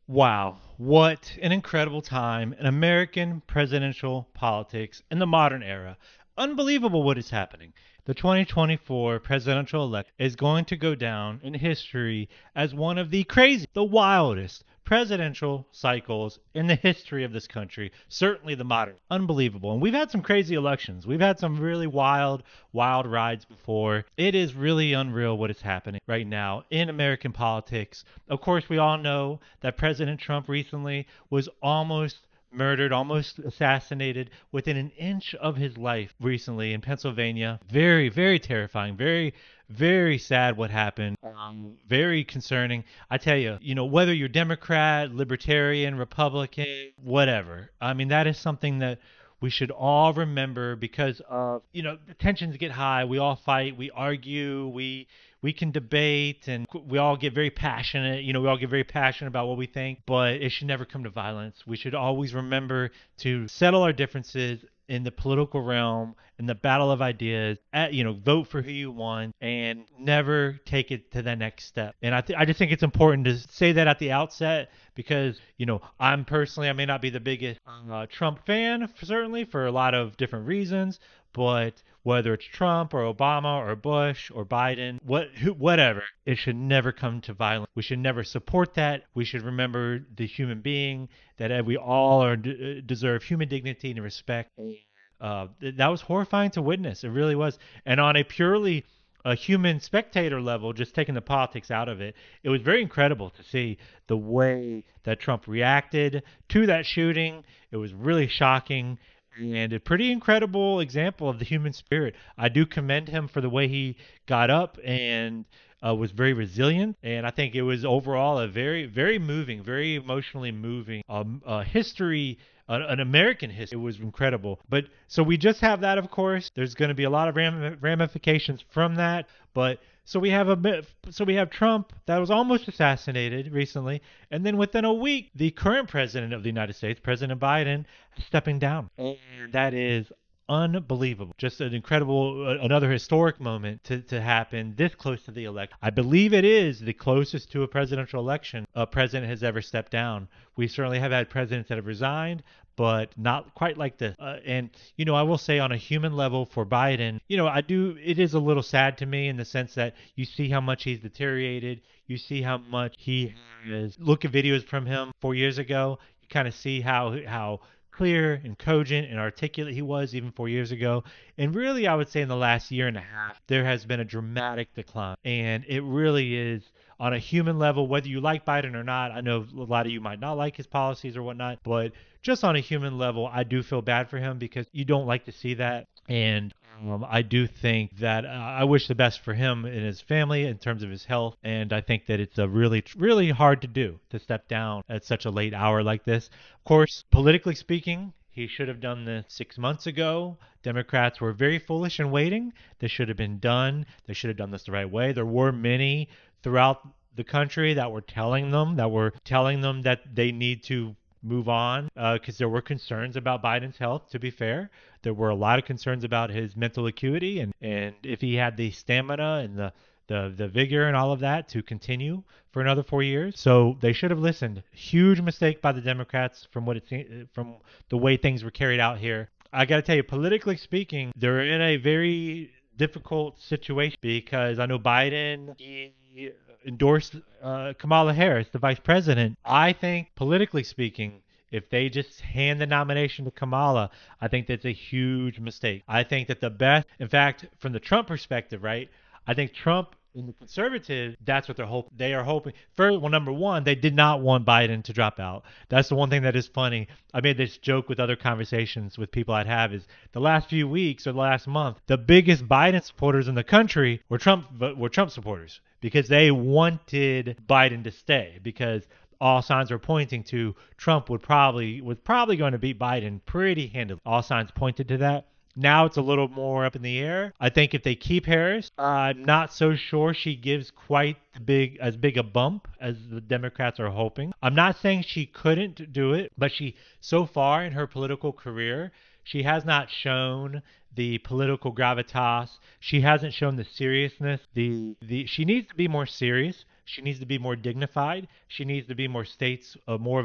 Wow, what an incredible time in American presidential politics in the modern era. Unbelievable what is happening. The 2024 presidential election is going to go down in history as one of the crazy, the wildest presidential cycles in the history of this country, certainly the modern. Unbelievable. And we've had some crazy elections. We've had some really wild, wild rides before. It is really unreal what is happening right now in American politics. Of course, we all know that President Trump recently was almost murdered, almost assassinated within an inch of his life recently in Pennsylvania. Very, very terrifying. Very, very sad what happened. Very concerning. I tell you, whether you're Democrat, Libertarian, Republican, whatever. I mean, that is something that we should all remember because of, the tensions get high. We all fight, we argue, we can debate, and we all get very passionate. We all get very passionate about what we think, but it should never come to violence. We should always remember to settle our differences in the political realm, in the battle of ideas, vote for who you want, and never take it to the next step. And I just think it's important to say that at the outset because, I may not be the biggest Trump fan, certainly, for a lot of different reasons, but whether it's Trump or Obama or Bush or Biden, whatever, it should never come to violence. We should never support that. We should remember the human being, that we all deserve human dignity and respect. That was horrifying to witness. It really was. And on a purely a human spectator level, just taking the politics out of it, it was very incredible to see the way that Trump reacted to that shooting. It was really shocking and a pretty incredible example of the human spirit. I do commend him for the way he got up and was very resilient. And I think it was overall a very, very moving, very emotionally moving history, an American history. It was incredible. But so we just have that, of course. There's going to be a lot of ramifications from that. But so we have Trump that was almost assassinated recently, and then within a week, the current president of the United States, President Biden, is stepping down, and that is unbelievable. Just an incredible, another historic moment to happen this close to the election. I believe it is the closest to a presidential election a president has ever stepped down. We certainly have had presidents that have resigned, but not quite like this. And I will say on a human level for Biden, it is a little sad to me in the sense that you see how much he's deteriorated. You see how much he has, look at videos from him 4 years ago. You kind of see how clear and cogent and articulate he was even 4 years ago. And really, I would say in the last year and a half, there has been a dramatic decline. And it really is on a human level, whether you like Biden or not. I know a lot of you might not like his policies or whatnot, but just on a human level, I do feel bad for him because you don't like to see that. And I do think that I wish the best for him and his family in terms of his health. And I think that it's a really, really hard to do to step down at such a late hour like this. Of course, politically speaking, he should have done this 6 months ago. Democrats were very foolish in waiting. This should have been done. They should have done this the right way. There were many throughout the country that were telling them that they need to move on because there were concerns about Biden's health, to be fair. There were a lot of concerns about his mental acuity and if he had the stamina and the vigor and all of that to continue for another 4 years. So they should have listened. Huge mistake by the Democrats from the way things were carried out here. I got to tell you, politically speaking, they're in a very difficult situation because I know Biden, he endorsed Kamala Harris, the vice president. I think, politically speaking, if they just hand the nomination to Kamala, I think that's a huge mistake. I think that the best, in fact, from the Trump perspective, right, I think Trump and the conservatives, that's what they are hoping. First, well, number one, they did not want Biden to drop out. That's the one thing that is funny. I made this joke with other conversations with people I'd have is the last few weeks or the last month, the biggest Biden supporters in the country were Trump supporters because they wanted Biden to stay because all signs were pointing to Trump was probably going to beat Biden pretty handily. All signs pointed to that. Now it's a little more up in the air. I think if they keep Harris, I'm not so sure she gives quite as big a bump as the Democrats are hoping. I'm not saying she couldn't do it, but so far in her political career, she has not shown the political gravitas. She hasn't shown the seriousness. She needs to be more serious. She needs to be more dignified. She needs to be more of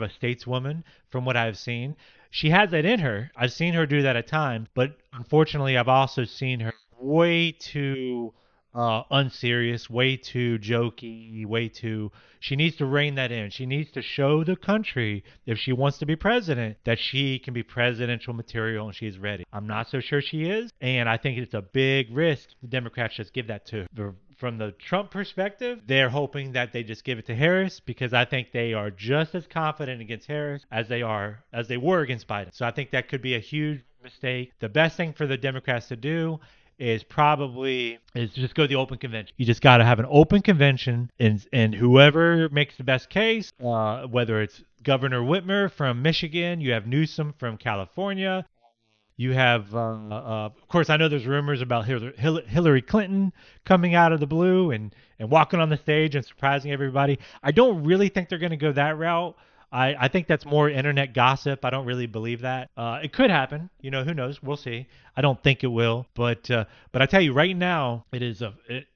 a stateswoman from what I've seen. She has that in her. I've seen her do that at times, but unfortunately, I've also seen her way too unserious, way too jokey, way too. She needs to rein that in. She needs to show the country, if she wants to be president, that she can be presidential material and she's ready. I'm not so sure she is, and I think it's a big risk the Democrats just give that to her. From the Trump perspective, they're hoping that they just give it to Harris because I think they are just as confident against Harris as they were against Biden. So I think that could be a huge mistake. The best thing for the Democrats to do is just go to the open convention. You just got to have an open convention, and whoever makes the best case, whether it's Governor Whitmer from Michigan, you have Newsom from California, you have, of course, I know there's rumors about Hillary Clinton coming out of the blue and walking on the stage and surprising everybody. I don't really think they're going to go that route. I think that's more internet gossip. I don't really believe that. It could happen. Who knows? We'll see. I don't think it will. But I tell you right now, it is a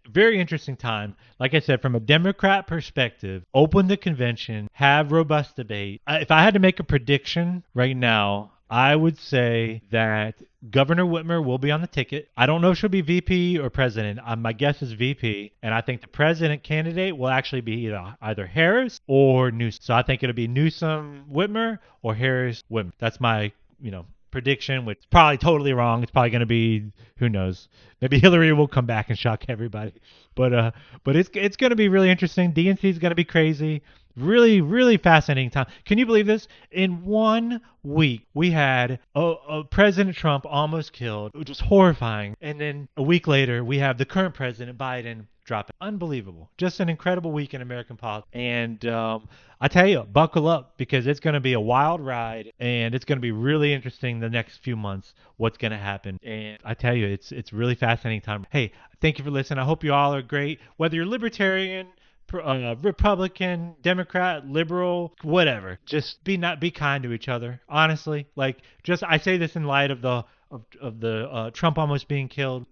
very interesting time. Like I said, from a Democrat perspective, open the convention, have robust debate. If I had to make a prediction right now, I would say that Governor Whitmer will be on the ticket. I don't know if she'll be VP or president. My guess is VP. And I think the president candidate will actually be either Harris or Newsom. So I think it'll be Newsom Whitmer or Harris Whitmer. That's my, prediction, which is probably totally wrong. It's probably going to be, who knows? Maybe Hillary will come back and shock everybody. But it's going to be really interesting. DNC is going to be crazy. Really, really fascinating time. Can you believe this? In 1 week, we had President Trump almost killed, which was horrifying. And then a week later, we have the current president, Biden, dropping. Unbelievable. Just an incredible week in American politics. And I tell you, buckle up because it's going to be a wild ride and it's going to be really interesting the next few months what's going to happen. And I tell you, it's really fascinating time. Hey, thank you for listening. I hope you all are great. Whether you're libertarian, Republican, Democrat, liberal, whatever. Just be kind to each other. Honestly, I say this in light of the Trump almost being killed.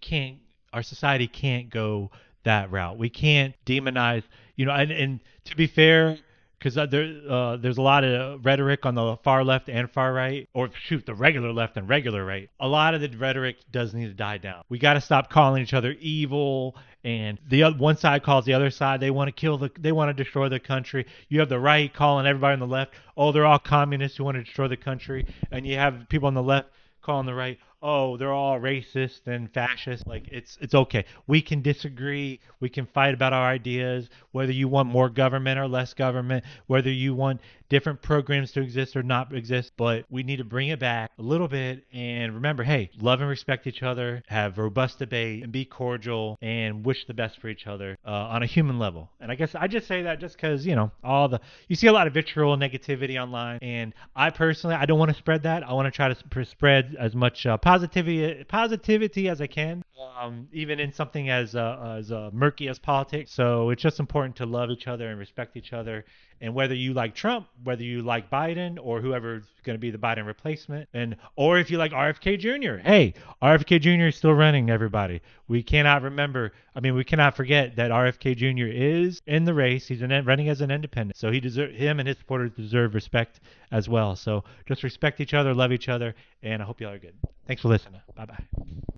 Our society can't go that route. We can't demonize, and to be fair, because there's a lot of rhetoric on the far left and far right, or shoot, the regular left and regular right. A lot of the rhetoric does need to die down. We got to stop calling each other evil, and one side calls the other side. They want to they want to destroy the country. You have the right calling everybody on the left, oh, they're all communists who want to destroy the country, and you have people on the left calling the right, oh, they're all racist and fascist. It's okay. We can disagree. We can fight about our ideas, whether you want more government or less government, whether you want different programs to exist or not exist, but we need to bring it back a little bit and remember, hey, love and respect each other, have robust debate, and be cordial and wish the best for each other on a human level. And I guess I just say that just because, you see a lot of vitriol and negativity online, and I personally, I don't want to spread that. I want to try to spread as much positivity as I can, even in something as murky as politics. So it's just important to love each other and respect each other. And whether you like Trump, whether you like Biden or whoever's going to be the Biden replacement, or if you like RFK Jr., hey, RFK Jr. is still running, everybody. We cannot forget that RFK Jr. is in the race. He's running as an independent. So him and his supporters deserve respect as well. So just respect each other, love each other, and I hope you all are good. Thanks for listening. Bye-bye.